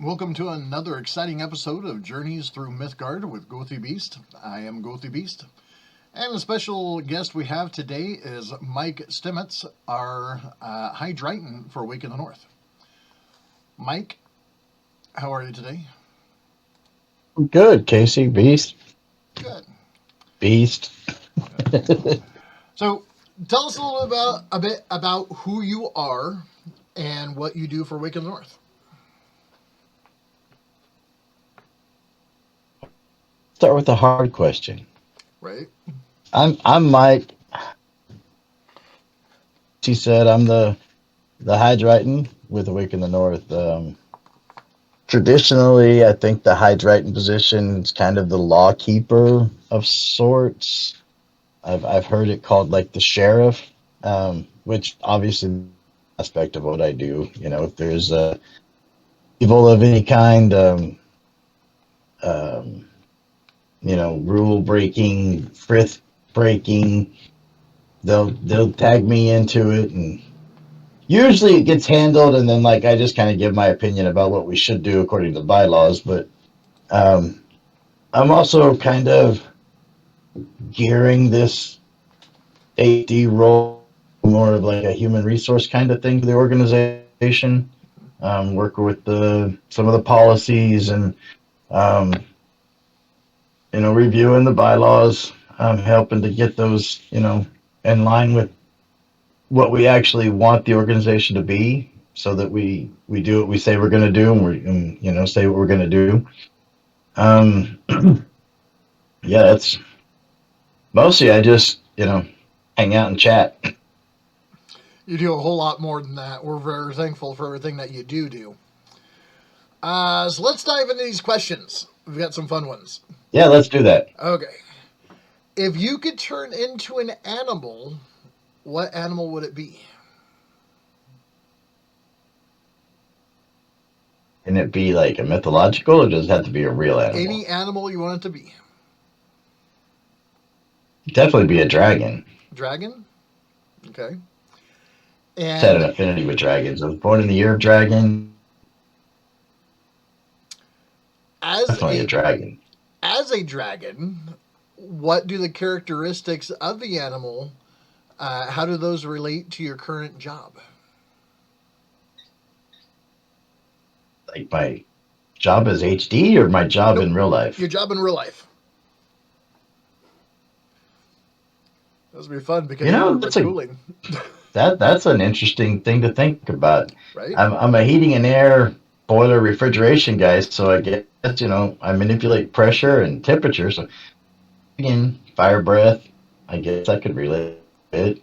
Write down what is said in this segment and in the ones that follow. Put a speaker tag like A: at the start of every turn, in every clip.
A: Welcome to another exciting episode of Journeys Through Mythgard with Gothy Beast. I am Gothy Beast. And the special guest we have today is Mike Stimatze, our High Drighten for Wake in the North. Mike, how are you today?
B: Good, Casey. Beast.
A: Good.
B: Beast.
A: So, tell us a bit about who you are and what you do for Wake in the North.
B: Start with the hard question.
A: Right.
B: I'm Mike. She said I'm the High Drighten with Awake in the North. Traditionally, I think the High Drighten position is kind of the law keeper of sorts. I've heard it called like the sheriff, which obviously aspect of what I do. You know, if there's evil of any kind, um, rule breaking, frith breaking, they'll tag me into it, and usually it gets handled, and then like I just kind of give my opinion about what we should do according to the bylaws. But um, I'm also kind of gearing this AD role more of like a human resource kind of thing for the organization. Working with the some of the policies and um, reviewing the bylaws, helping to get those in line with what we actually want the organization to be, so that we do what we say we're going to do, and say what we're going to do. Um, yeah, that's mostly I just hang out and chat.
A: You do a whole lot more than that. We're very thankful for everything that you do. So let's dive into these questions. We've got some fun ones.
B: Yeah, let's do that.
A: Okay. If you could turn into an animal, what animal would it be?
B: Can it be like a mythological, or does it have to be a real animal?
A: Any animal you want it to be.
B: Definitely be a dragon.
A: Dragon? Okay.
B: Just had an
A: And
B: affinity with dragons. I was born in the year of dragon.
A: as
B: Definitely a
A: a
B: dragon.
A: as a dragon, what do the characteristics of the animal? How do those relate to your current job?
B: Like my job as HD or my job
A: Nope.
B: in real
A: Your
B: life?
A: job in real life. This will be fun because
B: You
A: you
B: know,
A: work with cooling,
B: that's an interesting thing to think about.
A: right?
B: I'm a heating and air boiler refrigeration guy, so I guess I manipulate pressure and temperature. So again, fire breath, I guess I could relate it.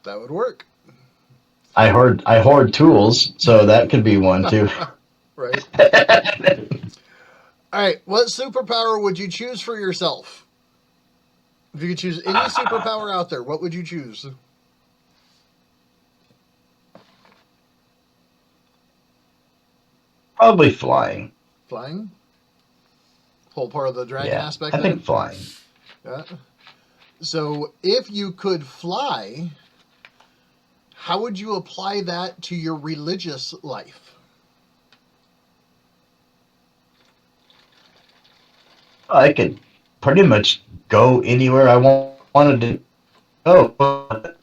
A: That would work,
B: I hoard tools, so that could be one too.
A: right? All right. What superpower would you choose for yourself? If you could choose any superpower out there, what would you choose?
B: Probably flying.
A: Flying? Whole part of the dragon
B: Yeah,
A: aspect
B: I
A: then?
B: think flying.
A: Yeah. So, if you could fly, how would you apply that to your religious life?
B: I could pretty much go anywhere I wanted to go.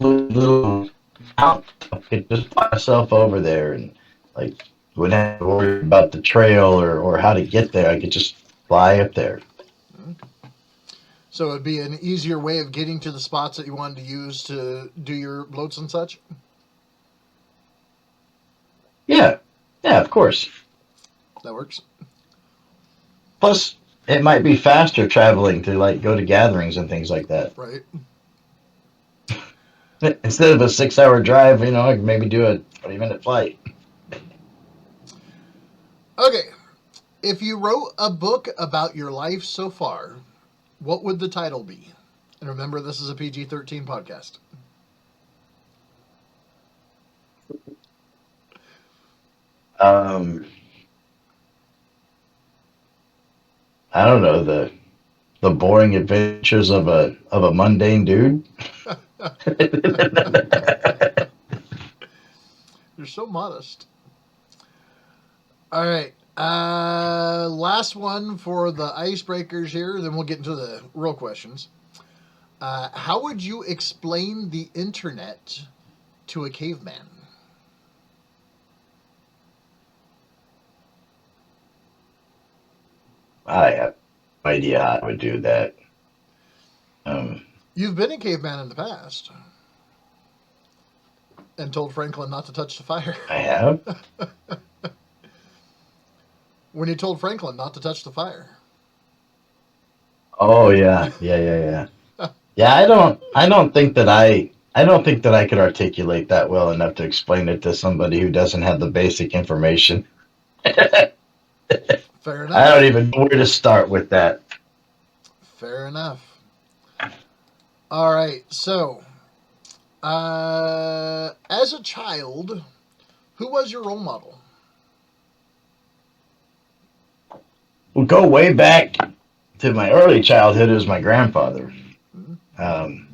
B: Little out. I could just fly myself over there, and like wouldn't have to worry about the trail or how to get there. I could just fly up there.
A: So, it'd be an easier way of getting to the spots that you wanted to use to do your bloats and such?
B: Yeah, yeah, of course.
A: That works.
B: Plus, it might be faster traveling to like go to gatherings and things like that.
A: Right.
B: Instead of a 6 hour drive, I could maybe do a 20-minute flight.
A: Okay. If you wrote a book about your life so far, what would the title be? And remember, this is a PG-13 podcast.
B: Um, I don't know, the boring adventures of a mundane dude.
A: You're so modest. All right. Last one for the icebreakers here, then we'll get into the real questions. How would you explain the internet to a caveman?
B: I have no idea how I would do that. Um,
A: You've been a caveman in the past and told Franklin not to touch the fire.
B: I have.
A: When you told Franklin not to touch the fire.
B: Oh yeah, yeah. Yeah, I don't think that I could articulate that well enough to explain it to somebody who doesn't have the basic information. I
A: Fair
B: don't
A: enough.
B: even know where to start with that.
A: Fair enough. All right. So, as a child, who was your role model?
B: We'll go way back to my early childhood. It was my grandfather. Um,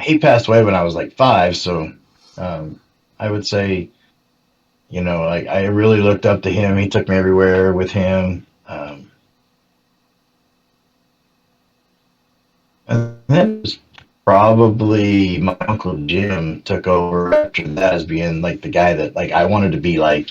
B: he passed away when I was like 5, so I would say, like I really looked up to him. He took me everywhere with him. And then it was probably my uncle Jim took over after that as being like the guy that like I wanted to be like.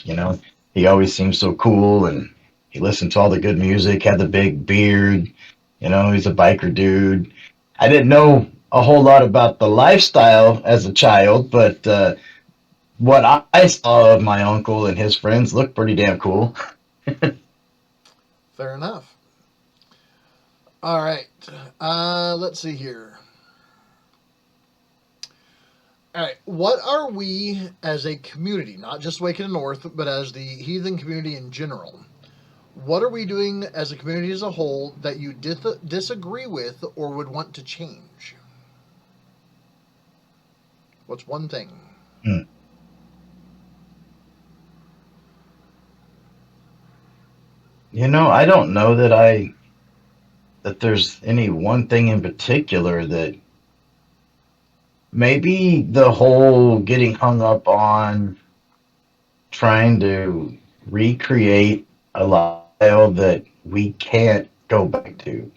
B: He always seemed so cool and he listened to all the good music, had the big beard, he's a biker dude. I didn't know a whole lot about the lifestyle as a child, but what I saw of my uncle and his friends looked pretty damn cool.
A: Fair enough. All right. Let's see here. All right. What are we as a community, not just Waken North, but as the heathen community in general? What are we doing as a community as a whole that you disagree with or would want to change? What's one thing?
B: Hmm. I don't know that there's any one thing in particular that maybe the whole getting hung up on trying to recreate a lifestyle that we can't go back to.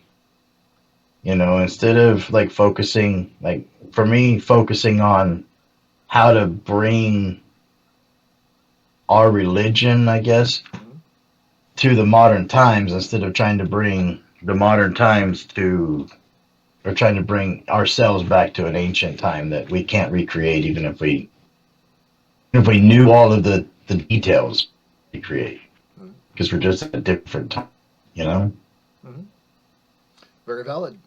B: Instead of like focusing, like for me, focusing on how to bring our religion, I guess, to the modern times instead of trying to bring the modern times to or trying to bring ourselves back to an ancient time that we can't recreate even if we knew all of the details to create because we're just at a different time.
A: Mm-hmm. Very valid.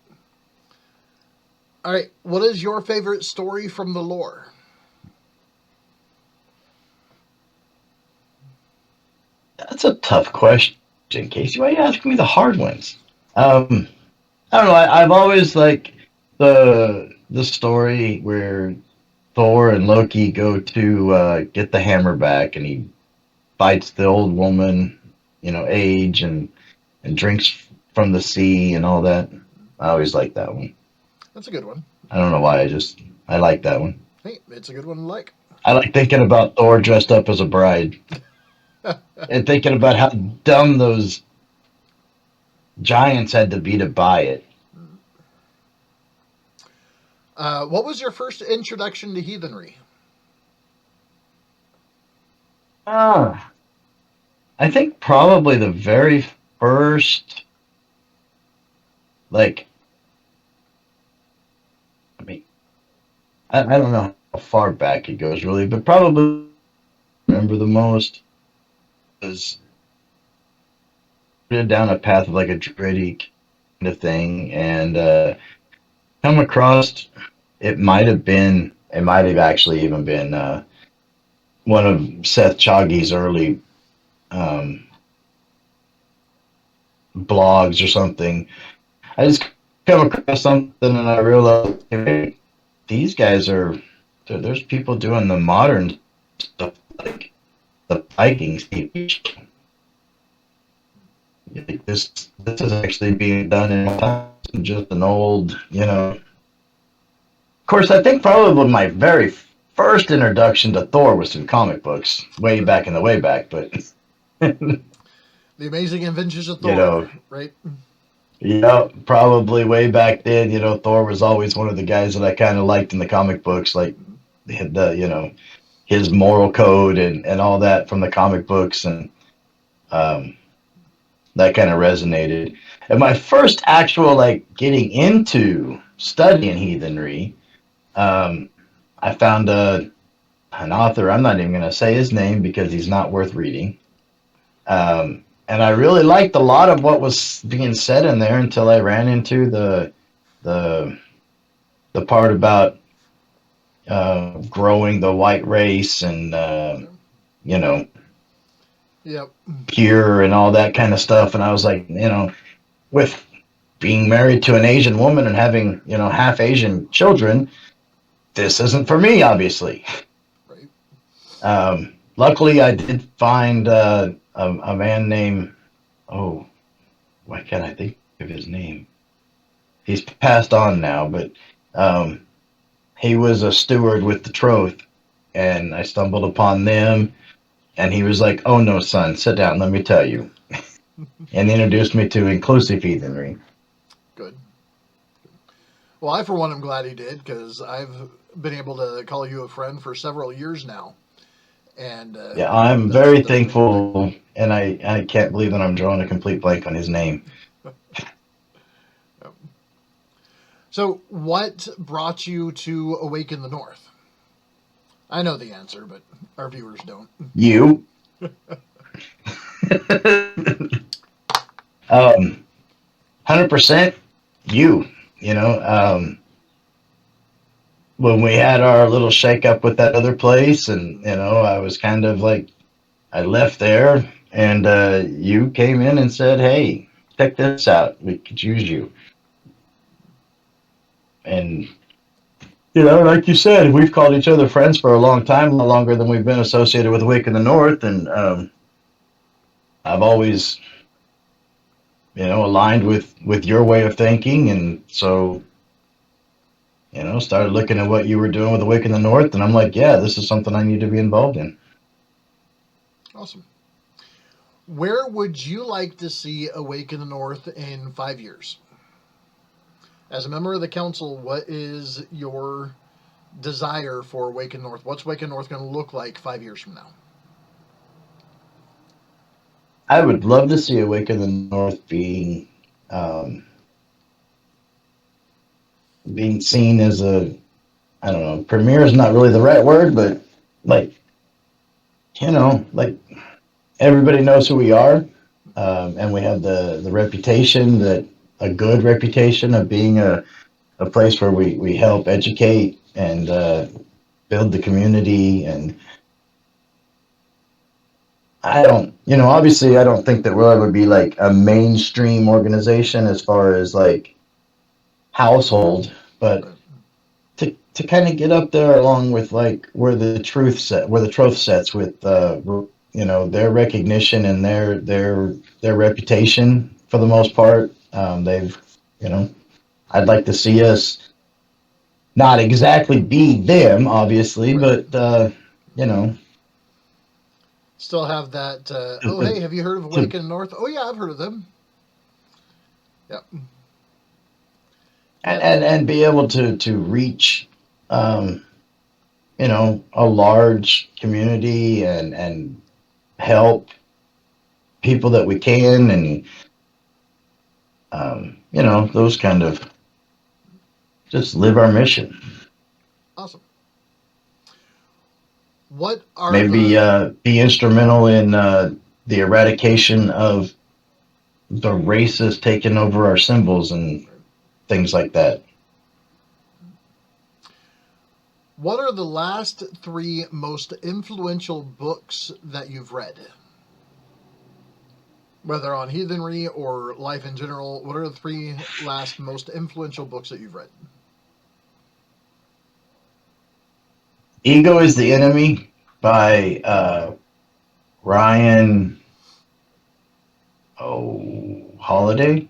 A: All right. What is your favorite story from the lore?
B: That's a tough question, Casey. Why are you asking me the hard ones? I don't know. I've always like the story where Thor and Loki go to get the hammer back, and he fights the old woman, Age, and drinks from the sea and all that. I always like that one.
A: That's a good one.
B: I don't know why. I like that one.
A: Hey, it's a good one to like.
B: I like thinking about Thor dressed up as a bride and thinking about how dumb those giants had to be to buy it.
A: What was your first introduction to heathenry?
B: Ah, I think probably the very first, like, I mean, I don't know how far back it goes really, but probably remember the most was down a path of like a druidic kind of thing, and come across it might have actually even been one of Seth Choggy's early um, blogs or something. I just come across something and I realized, hey, these guys there's people doing the modern stuff like the Vikings TV show. Like this is actually being done in time, just an old. Of course, I think probably my very first introduction to Thor was through comic books, way back in the way back. But
A: The Amazing Adventures of
B: you
A: Thor,
B: know,
A: right?
B: yeah, probably way back then. Thor was always one of the guys that I kind of liked in the comic books, like the his moral code and all that from the comic books, and um, that kind of resonated. And my first actual like getting into studying heathenry, um, I found an author. I'm not even going to say his name because he's not worth reading. And I really liked a lot of what was being said in there until I ran into the the part about growing the white race and you know
A: Yep.
B: pure and all that kind of stuff. And I was like, with being married to an Asian woman and having half Asian children, this isn't for me, obviously.
A: Right.
B: Luckily, I did find a man named, oh, why can't I think of his name? He's passed on now, but um, he was a steward with the Troth, and I stumbled upon them, and he was like, "Oh no, son, sit down, let me tell you," and introduced me to inclusive heathenry.
A: Good. Well, I, for one, am glad he did because I've been able to call you a friend for several years now. And
B: Yeah, I'm
A: that's
B: very
A: the main thing.
B: thankful, and I can't believe that I'm drawing a complete blank on his name.
A: Yep. So, what brought you to Awaken the North? I know the answer, but our viewers don't.
B: You, 100% you. You know, when we had our little shake up with that other place, and I was kind of like, I left there, and you came in and said, "Hey, check this out. We could use you." And like you said, we've called each other friends for a long time, a lot longer than we've been associated with Wake in the North, and I've always, aligned with your way of thinking, and so started looking at what you were doing with Wake in the North, and I'm like, yeah, this is something I need to be involved in.
A: Awesome. Where would you like to see Awaken the North in 5 years? As a member of the council, what is your desire for Awaken North? What's Awaken North going to look like 5 years from now?
B: I would love to see Wake in the North um, being seen as a, I don't know, premiere is not really the right word, but like, like everybody knows who we are, and we have the reputation, that a good reputation of being a place where we help educate and build the community. And I don't, obviously, I don't think that we'll ever be like a mainstream organization as far as like household, but
A: Right.
B: to kind of get up there along with like where the truth sets with their recognition and their reputation for the most part. They've you know I'd like to see us not exactly be them, obviously,
A: Right.
B: but you know
A: Still have that. Oh,
B: to,
A: hey, have you heard of
B: to
A: Awaken North? Oh, yeah, I've heard of them. Yep.
B: and,
A: Yeah.
B: and be able to reach um, a large community and help people that we can, and those kind of, just live our mission.
A: Awesome. What are
B: Maybe
A: the
B: be instrumental in the eradication of the races taking over our symbols and things like that.
A: what are the last three most influential books that you've read? Whether on heathenry or life in general, what are the three last most influential books that you've read?
B: Ego is the Enemy by Ryan Holiday.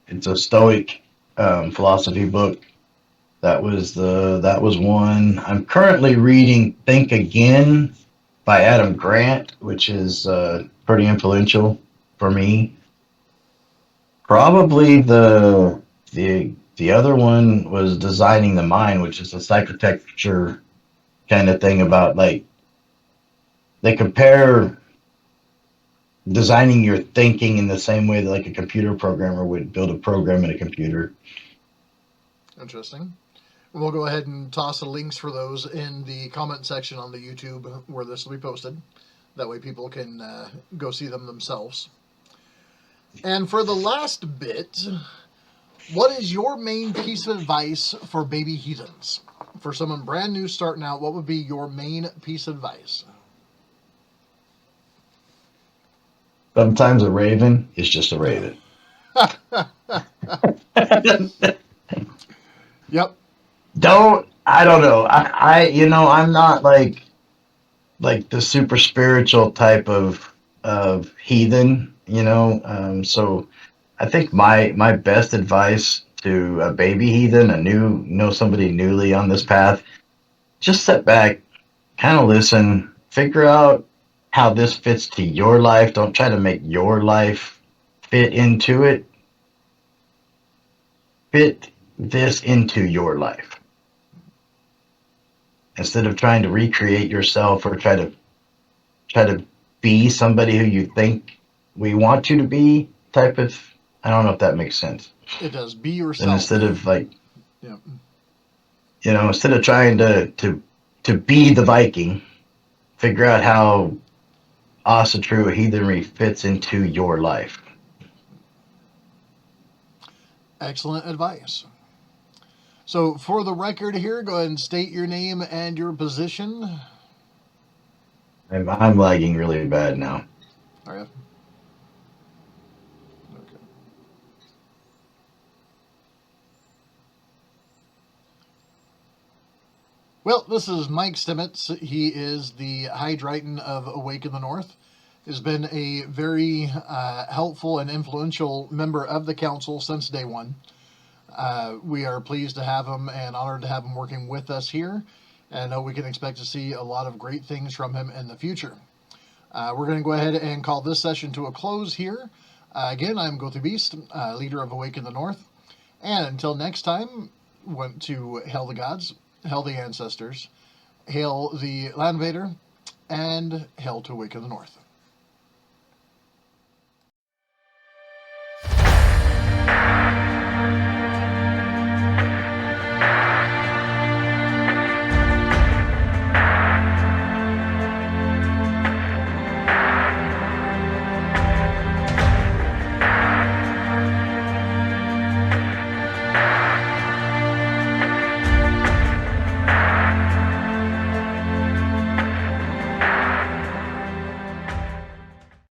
B: It's a Stoic philosophy book. That was one. I'm currently reading Think Again by Adam Grant, which is pretty influential for me. Probably the other one was Designing the Mind, which is a psychotecture kind of thing about like they compare designing your thinking in the same way that like a computer programmer would build a program in a computer.
A: Interesting. We'll go ahead and toss the links for those in the comment section on the YouTube where this will be posted. That way people can go see them themselves. And for the last bit, what is your main piece of advice for baby heathens? For someone brand new starting out, what would be your main piece of advice?
B: Sometimes a raven is just a raven.
A: Yep.
B: I don't know. I'm not like the super spiritual type of heathen, so I think my best advice to a baby heathen, somebody newly on this path, just sit back, kind of listen, figure out how this fits to your life. Don't try to make your life fit into it. Fit this into your life instead of trying to recreate yourself or try to be somebody who you think we want you to be type of. I don't know if that makes sense.
A: It does. Be
B: And
A: yourself.
B: instead of like,
A: Yep.
B: instead of trying to be the Viking, figure out how Asa True Heathenry fits into your life.
A: Excellent advice. So, for the record here, go ahead and state your name and your position.
B: I'm lagging really bad now.
A: All right. Okay. Well, this is Mike Stimatze. He is the High Drighten of Awake in the North. Has been a very helpful and influential member of the council since day one. We are pleased to have him and honored to have him working with us here. And I know we can expect to see a lot of great things from him in the future. We're going to go ahead and call this session to a close here. Again, I'm Go Beast, leader of Awake in the North. And until next time, went to hail the gods, hail the ancestors, hail the land invader, and hail to Awake in the North.